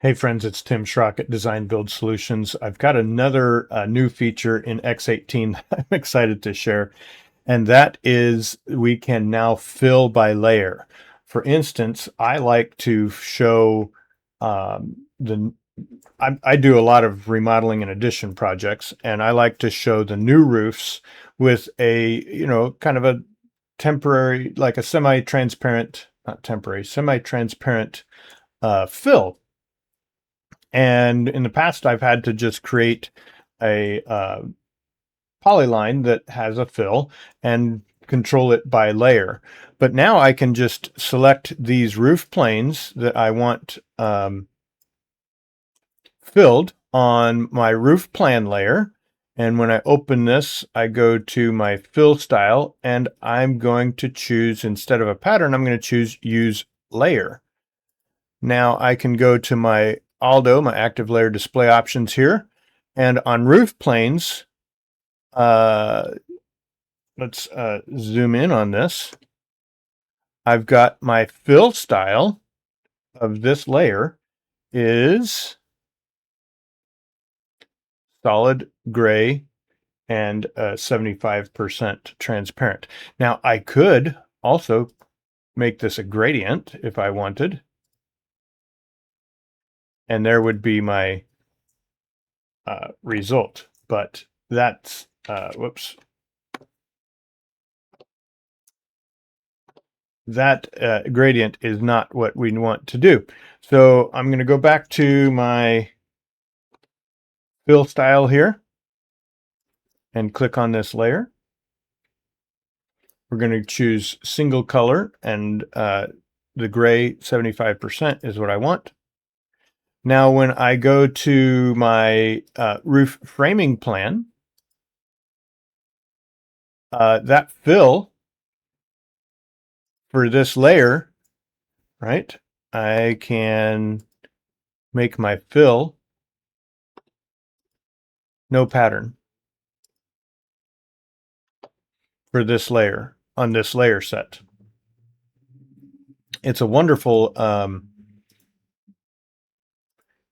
Hey friends, it's Tim Schrock at Design Build Solutions. I've got another new feature in X18 that I'm excited to share, and that is we can now fill by layer. For instance, I like to show I do a lot of remodeling and addition projects, and I like to show the new roofs with a, kind of a temporary, like a semi-transparent, not temporary, semi-transparent fill. And in the past, I've had to just create a polyline that has a fill and control it by layer. But now I can just select these roof planes that I want filled on my roof plan layer. And when I open this, I go to my fill style, and I'm going to choose, instead of a pattern, I'm going to choose use layer. Now I can go to my Aldo, my active layer display options here, and on roof planes, let's zoom in on this. I've got my fill style of this layer is solid gray and 75% transparent. Now I could also make this a gradient if I wanted, and there would be my result. But that's whoops. That gradient is not what we want to do. So I'm going to go back to my fill style here and click on this layer. We're going to choose single color, and the gray 75% is what I want. Now, when I go to my roof framing plan, that fill for this layer, right? I can make my fill no pattern for this layer on this layer set. It's a wonderful,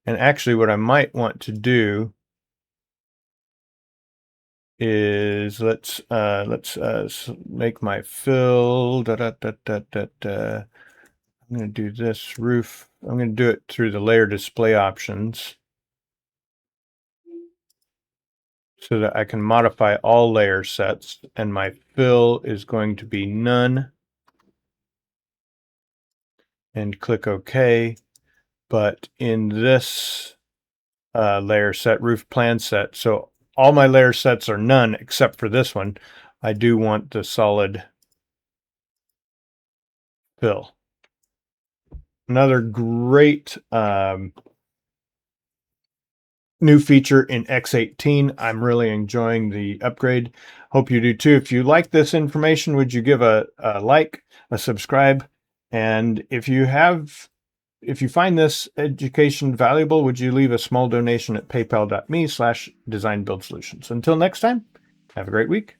and actually what I might want to do is let's make my fill. I'm going to do this roof. I'm going to do it through the layer display options so that I can modify all layer sets, and my fill is going to be none, and click OK. But in this layer set, roof plan set, so all my layer sets are none except for this one, I do want the solid fill. Another great new feature in X18. I'm really enjoying the upgrade. Hope you do too. If you like this information, would you give a like, a subscribe? And if you find this education valuable, would you leave a small donation at paypal.me/designbuildsolutions? Until next time, have a great week.